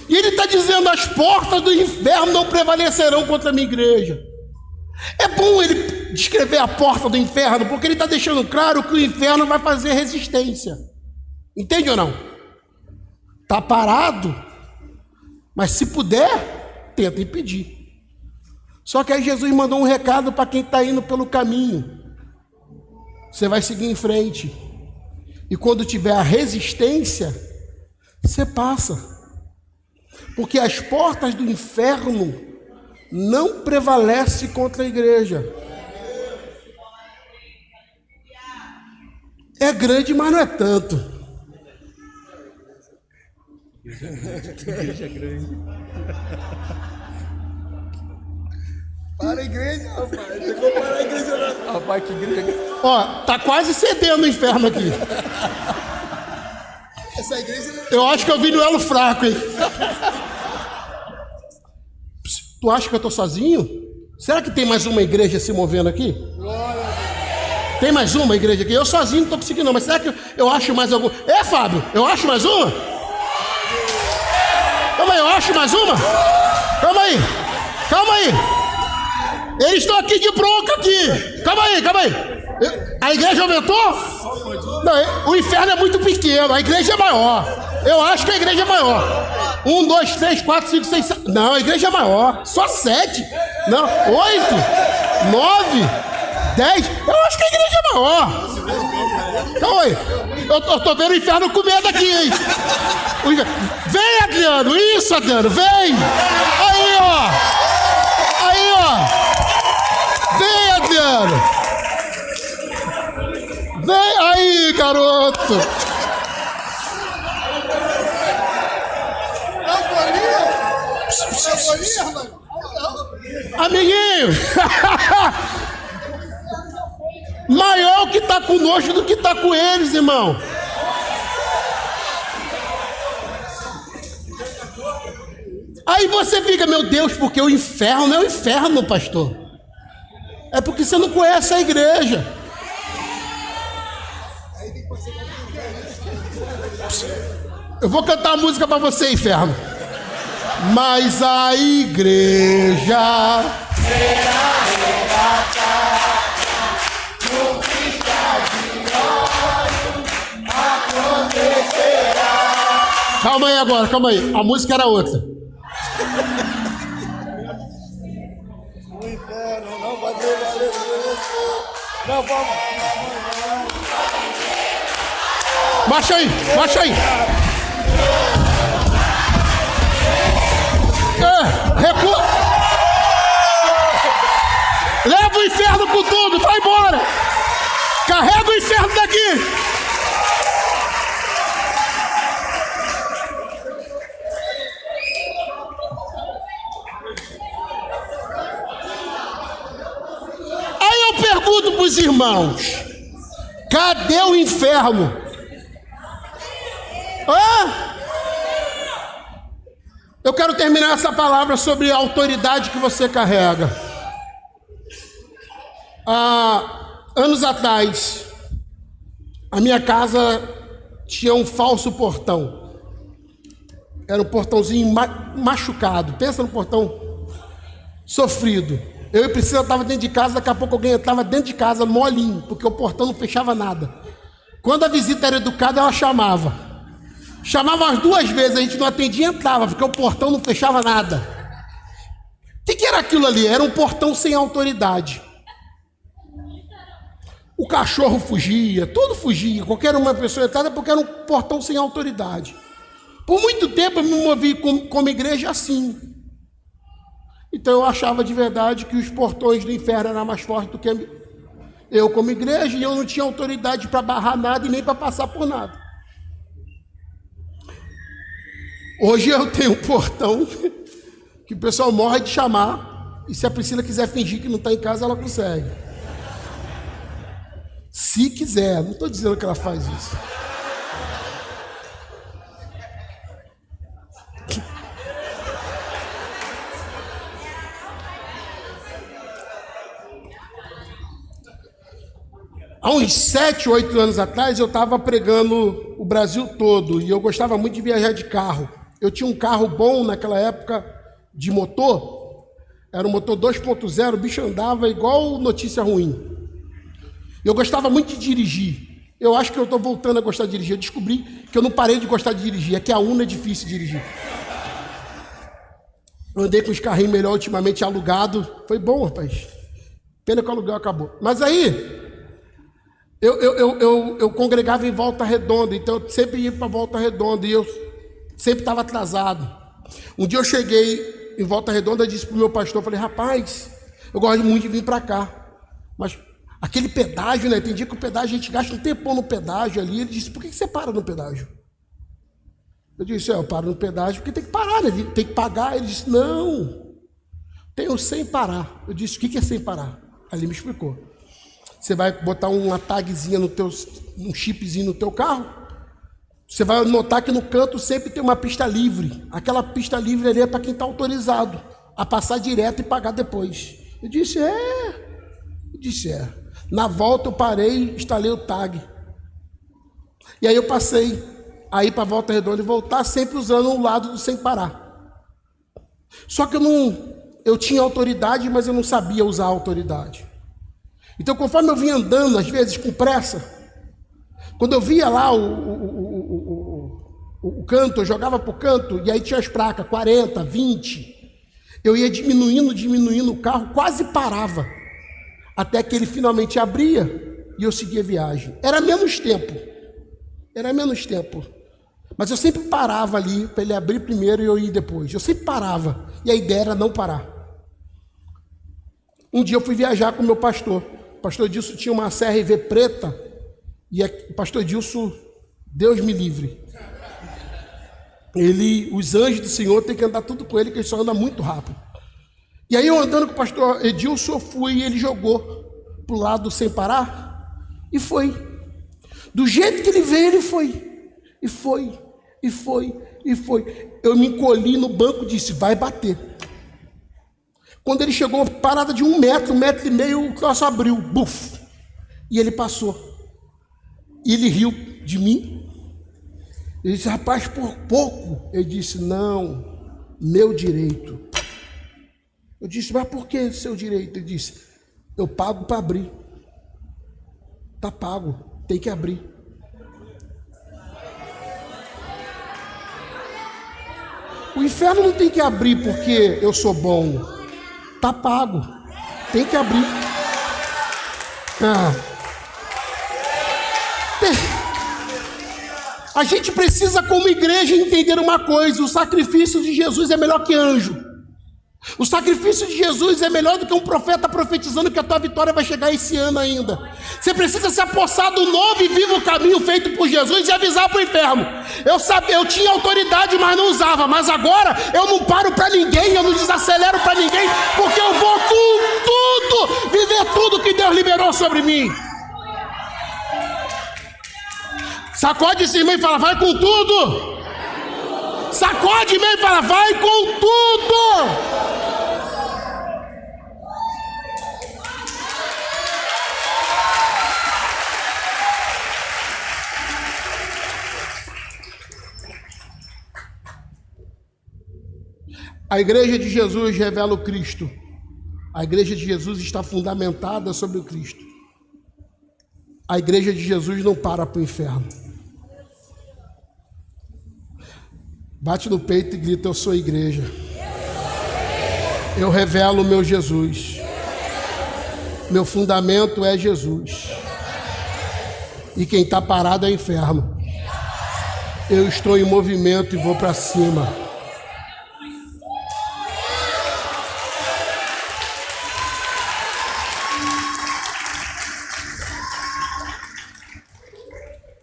E ele está dizendo: as portas do inferno não prevalecerão contra a minha igreja. É bom ele descrever a porta do inferno, porque ele está deixando claro que o inferno vai fazer resistência. Entende ou não? Está parado, mas se puder, tenta impedir. Só que aí Jesus mandou um recado para quem está indo pelo caminho: você vai seguir em frente, e quando tiver a resistência, você passa, porque as portas do inferno não prevalecem contra a igreja. É grande, mas não é tanto. Igreja grande. Para a igreja, rapaz. Eu vou parar a igreja. Rapaz, que igreja. Ó, tá quase cedendo o inferno aqui. Essa igreja. Eu acho que eu vi no elo fraco, hein? Tu acha que eu tô sozinho? Será que tem mais uma igreja se movendo aqui? Tem mais uma igreja aqui? Eu sozinho não tô conseguindo não, mas será que eu acho mais alguma? É, Fábio, eu acho mais uma? Calma aí, eu acho mais uma? Calma aí, calma aí. Eles estão aqui de bronca aqui. Calma aí, calma aí. A igreja aumentou? Não, o inferno é muito pequeno, a igreja é maior. Eu acho que a igreja é maior. 1, 2, 3, 4, 5, 6, 7. Não, a igreja é maior. Só 7. Não, 8, 9, 10. Eu acho que a igreja é maior. Calma aí. Eu tô vendo o inferno com medo aqui, hein? Vem, Adriano. Isso, Adriano. Vem. Aí, ó. Aí, ó. Vem, Adriano. Vem aí, garoto. Amiguinho. Maior o que está conosco do que está com eles, irmão. Aí você fica: meu Deus, porque o inferno é o inferno, pastor. É porque você não conhece a igreja. Eu vou cantar a música para você, inferno. Mas a igreja será arrebatada, no piscar de olhos acontecerá. Calma aí agora, calma aí. A música era outra. O inferno não vai prevalecer. Não vamos. Baixa aí, baixa aí. Recua. Leva o inferno com tudo, vai embora. Carrega o inferno daqui. Aí eu pergunto para os irmãos: cadê o inferno? Eu quero terminar essa palavra sobre a autoridade que você carrega. Anos atrás, a minha casa tinha um falso portão. Era um portãozinho machucado. Pensa no portão sofrido. Eu e Priscila estava dentro de casa, daqui a pouco alguém estava dentro de casa, molinho, porque o portão não fechava nada. Quando a visita era educada, ela chamava. Chamava umas 2 vezes, a gente não atendia e entrava, porque o portão não fechava nada. O que era aquilo ali? Era um portão sem autoridade. O cachorro fugia, tudo fugia, qualquer uma pessoa entrava porque era um portão sem autoridade. Por muito tempo eu me movi como igreja assim. Então eu achava de verdade que os portões do inferno eram mais fortes do que eu como igreja, e eu não tinha autoridade para barrar nada e nem para passar por nada. Hoje eu tenho um portão que o pessoal morre de chamar, e se a Priscila quiser fingir que não está em casa, ela consegue. Se quiser, não estou dizendo que ela faz isso. Há uns 7, 8 anos atrás, eu estava pregando o Brasil todo e eu gostava muito de viajar de carro. Eu tinha um carro bom naquela época de motor, era um motor 2.0, o bicho andava igual notícia ruim. Eu gostava muito de dirigir. Eu acho que eu estou voltando a gostar de dirigir. Eu descobri que eu não parei de gostar de dirigir, é que a Uno é difícil de dirigir. Eu andei com os carrinhos melhor ultimamente alugado, foi bom, rapaz. Pena que o aluguel acabou. Mas aí... Eu congregava em Volta Redonda, então eu sempre ia para Volta Redonda e eu sempre estava atrasado. Um dia eu cheguei em Volta Redonda e disse para o meu pastor, falei, rapaz, eu gosto muito de vir para cá, mas aquele pedágio, né? Tem dia que o pedágio, a gente gasta um tempão no pedágio ali. Ele disse, por que você para no pedágio? Eu disse, eu paro no pedágio porque tem que parar, né? Tem que pagar. Ele disse, não, tenho sem parar. Eu disse, o que é sem parar? Aí ele me explicou. Você vai botar uma tagzinha no teu, um chipzinho no teu carro, você vai notar que no canto sempre tem uma pista livre. Aquela pista livre ali é para quem está autorizado a passar direto e pagar depois. Eu disse, Na volta eu parei, instalei o tag. E aí eu passei a ir para Volta Redonda e voltar, sempre usando o lado do sem parar. Só que eu tinha autoridade, mas eu não sabia usar a autoridade. Então, conforme eu vinha andando, às vezes com pressa, quando eu via lá o canto, eu jogava para o canto, e aí tinha as placas, 40, 20, eu ia diminuindo o carro, quase parava, até que ele finalmente abria, e eu seguia a viagem. Era menos tempo, mas eu sempre parava ali, para ele abrir primeiro e eu ir depois, eu sempre parava, e a ideia era não parar. Um dia eu fui viajar com o meu pastor. O pastor Dilson tinha uma CRV preta, e o pastor Dilson, Deus me livre. Os anjos do Senhor tem que andar tudo com ele, que ele só anda muito rápido. E aí eu andando com o pastor Edilson, eu fui e ele jogou para o lado sem parar, e foi. Do jeito que ele veio, ele foi. E foi. Eu me encolhi no banco e disse, vai bater. Quando ele chegou a parada de 1 metro, 1,5 metros, o troço abriu, buf, e ele passou. E ele riu de mim. Ele disse, rapaz, por pouco. Ele disse, não, meu direito. Eu disse, mas por que seu direito? Ele disse, eu pago para abrir. Está pago, tem que abrir. O inferno não tem que abrir porque eu sou bom. Está pago, tem que abrir. A gente precisa, como igreja, entender uma coisa: o sacrifício de Jesus é melhor que anjo. O sacrifício de Jesus é melhor do que um profeta profetizando que a tua vitória vai chegar esse ano ainda. Você precisa se apossar do novo e vivo caminho feito por Jesus e avisar para o inferno. Eu tinha autoridade, mas não usava. Mas agora eu não paro para ninguém, eu não desacelero para ninguém, porque eu vou com tudo, viver tudo que Deus liberou sobre mim. Sacode esse irmão e fala, vai com tudo. Sacode irmão e fala, vai com tudo. A igreja de Jesus revela o Cristo. A igreja de Jesus está fundamentada sobre o Cristo. A igreja de Jesus não para o inferno. Bate no peito e grita, eu sou igreja. Eu revelo o meu Jesus. Meu fundamento é Jesus. E quem está parado é o inferno. Eu estou em movimento e vou para cima.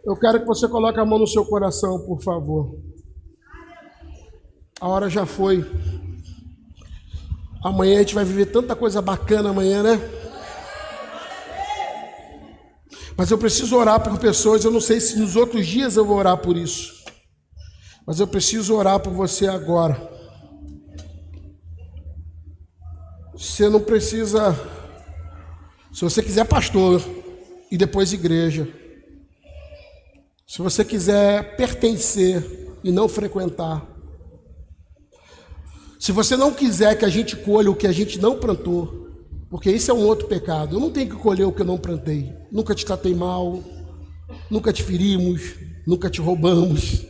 Eu quero que você coloque a mão no seu coração, por favor. A hora já foi. Amanhã a gente vai viver tanta coisa bacana amanhã, né? Mas eu preciso orar por pessoas, eu não sei se nos outros dias eu vou orar por isso. Mas eu preciso orar por você agora. Você não precisa... Se você quiser pastor e depois igreja. Se você quiser pertencer e não frequentar. Se você não quiser que a gente colha o que a gente não plantou, porque isso é um outro pecado. Eu não tenho que colher o que eu não plantei. Nunca te tratei mal, nunca te ferimos, nunca te roubamos.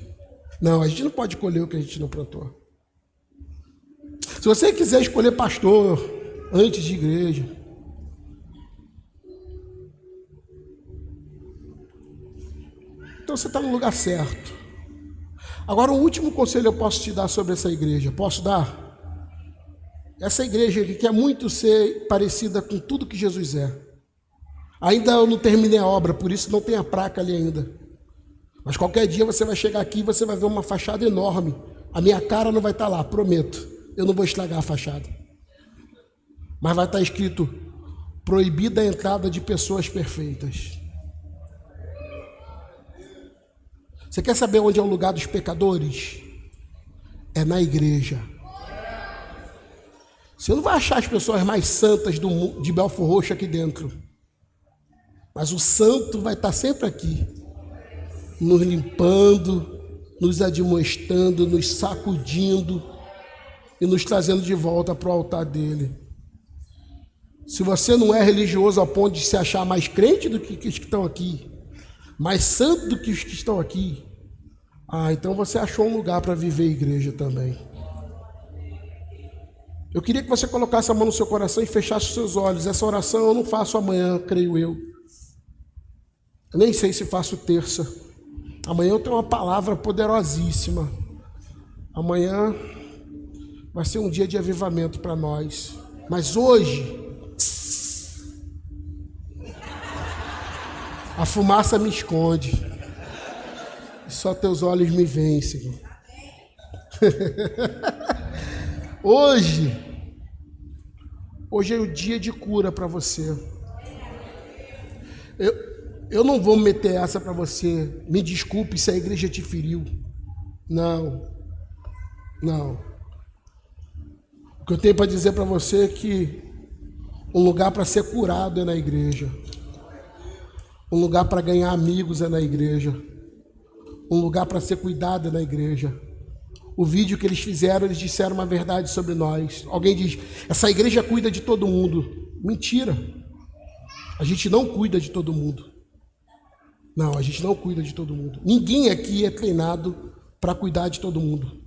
Não, a gente não pode colher o que a gente não plantou. Se você quiser escolher pastor antes de igreja, então você está no lugar certo. Agora, o último conselho eu posso te dar sobre essa igreja. Posso dar? Essa igreja aqui quer muito ser parecida com tudo que Jesus é. Ainda eu não terminei a obra, por isso não tem a placa ali ainda. Mas qualquer dia você vai chegar aqui e você vai ver uma fachada enorme. A minha cara não vai estar lá, prometo. Eu não vou estragar a fachada. Mas vai estar escrito: proibida a entrada de pessoas perfeitas. Você quer saber onde é o lugar dos pecadores? É na igreja. Você não vai achar as pessoas mais santas de Belfor Roxo aqui dentro. Mas o santo vai estar sempre aqui, nos limpando, nos admoestando, nos sacudindo e nos trazendo de volta para o altar dele. Se você não é religioso ao ponto de se achar mais crente do que os que estão aqui, mais santo do que os que estão aqui, então você achou um lugar para viver igreja também. Eu queria que você colocasse a mão no seu coração e fechasse os seus olhos. Essa oração eu não faço amanhã, creio eu. Eu nem sei se faço terça. Amanhã eu tenho uma palavra poderosíssima. Amanhã vai ser um dia de avivamento para nós. Mas hoje, a fumaça me esconde. E só teus olhos me veem, Senhor. Hoje é o dia de cura para você. Eu não vou meter essa para você. Me desculpe se a igreja te feriu. Não. O que eu tenho para dizer para você é que um lugar para ser curado é na igreja. Um lugar para ganhar amigos é na igreja. Um lugar para ser cuidado é na igreja. O vídeo que eles fizeram, eles disseram uma verdade sobre nós. Alguém diz: essa igreja cuida de todo mundo. Mentira. A gente não cuida de todo mundo. Não, a gente não cuida de todo mundo. Ninguém aqui é treinado para cuidar de todo mundo.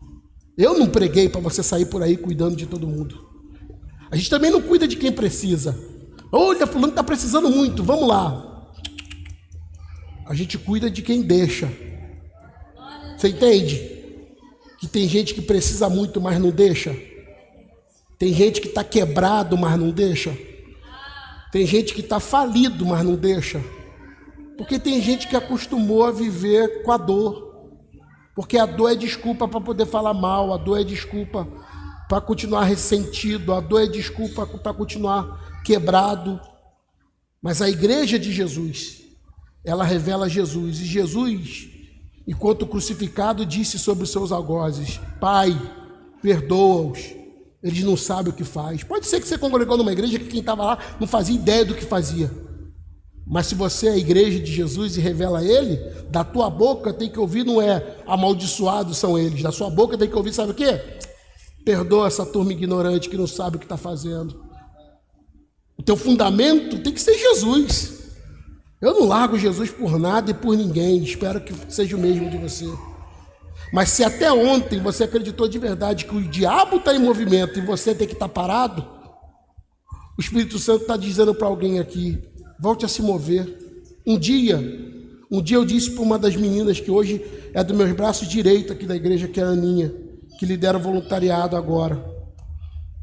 Eu não preguei para você sair por aí cuidando de todo mundo. A gente também não cuida de quem precisa. Olha, fulano está precisando muito, vamos lá. A gente cuida de quem deixa. Você entende? Que tem gente que precisa muito, mas não deixa. Tem gente que está quebrado, mas não deixa. Tem gente que está falido, mas não deixa. Porque tem gente que acostumou a viver com a dor. Porque a dor é desculpa para poder falar mal, a dor é desculpa para continuar ressentido, a dor é desculpa para continuar quebrado. Mas a igreja de Jesus, ela revela Jesus. E Jesus, enquanto crucificado, disse sobre os seus algozes: Pai, perdoa-os, eles não sabem o que faz. Pode ser que você congregou numa igreja que quem estava lá não fazia ideia do que fazia. Mas se você é a igreja de Jesus e revela Ele, da tua boca tem que ouvir, não é amaldiçoados são eles, da sua boca tem que ouvir, sabe o quê? Perdoa essa turma ignorante que não sabe o que está fazendo. O teu fundamento tem que ser Jesus. Eu não largo Jesus por nada e por ninguém, espero que seja o mesmo de você. Mas se até ontem você acreditou de verdade que o diabo está em movimento e você tem que estar parado, o Espírito Santo está dizendo para alguém aqui: volte a se mover. Um dia eu disse para uma das meninas que hoje é do meus braços direito aqui da igreja, que é a Aninha, que lidera o voluntariado agora.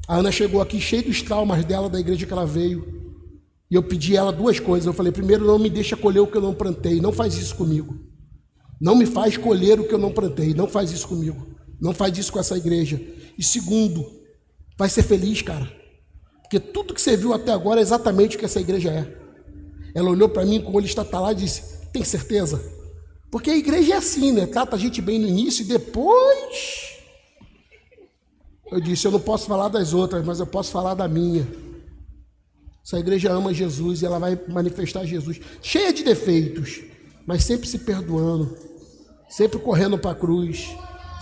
A Ana chegou aqui cheia dos traumas dela, da igreja que ela veio. E eu pedi a ela duas coisas. Eu falei: primeiro, não me deixa colher o que eu não plantei. Não faz isso comigo. Não me faz colher o que eu não plantei. Não faz isso comigo. Não faz isso com essa igreja. E segundo, vai ser feliz, cara. Porque tudo que você viu até agora é exatamente o que essa igreja é. Ela olhou para mim com o olho estatalado e disse: tem certeza? Porque a igreja é assim, né? Trata a gente bem no início e depois... Eu disse: eu não posso falar das outras, mas eu posso falar da minha. Essa igreja ama Jesus e ela vai manifestar Jesus. Cheia de defeitos, mas sempre se perdoando, sempre correndo para a cruz,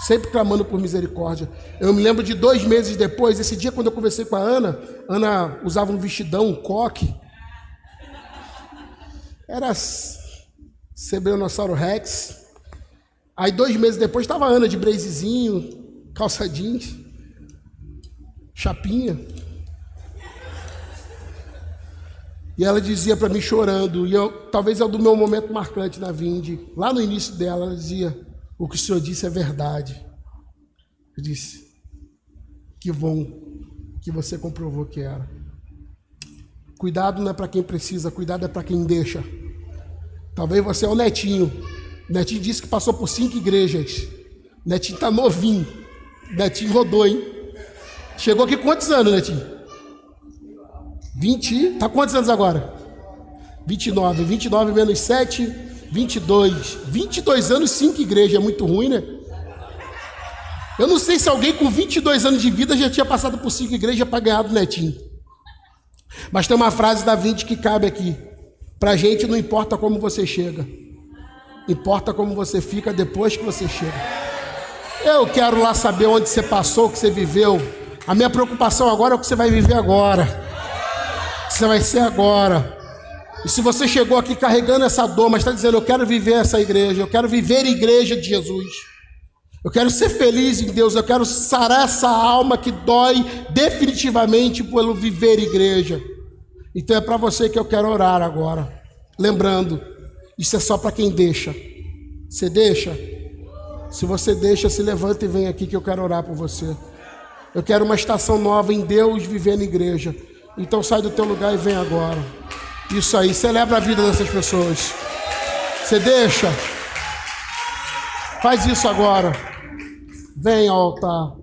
sempre clamando por misericórdia. Eu me lembro de 2 meses depois, esse dia quando eu conversei com a Ana usava um vestidão, um coque. Era Cebenossauro Rex. Aí 2 meses depois estava a Ana de blazezinho, calça jeans, chapinha. E ela dizia para mim chorando, e talvez é o do meu momento marcante na Vinde, lá no início dela, ela dizia: o que o Senhor disse é verdade. Eu disse: que bom que você comprovou que era. Cuidado não é para quem precisa, cuidado é para quem deixa. Talvez você é o Netinho. O Netinho disse que passou por 5 igrejas. O Netinho está novinho. O Netinho rodou, hein? Chegou aqui quantos anos, Netinho? 20, tá quantos anos agora? 29, 29 menos 7, 22. 22 anos, 5 igrejas, é muito ruim, né? Eu não sei se alguém com 22 anos de vida já tinha passado por 5 igrejas para ganhar do Netinho. Mas tem uma frase da Vinde que cabe aqui. Pra gente não importa como você chega, importa como você fica depois que você chega. Eu quero lá saber onde você passou, o que você viveu. A minha preocupação agora é o que você vai viver agora, o que você vai ser agora. E se você chegou aqui carregando essa dor, mas está dizendo: eu quero viver essa igreja, eu quero viver a igreja de Jesus, eu quero ser feliz em Deus, eu quero sarar essa alma que dói definitivamente pelo viver igreja. Então é para você que eu quero orar agora. Lembrando, isso é só para quem deixa. Você deixa? Se você deixa, se levanta e vem aqui que eu quero orar por você. Eu quero uma estação nova em Deus, vivendo igreja. Então sai do teu lugar e vem agora. Isso aí, celebra a vida dessas pessoas. Você deixa? Faz isso agora. Vem ao altar.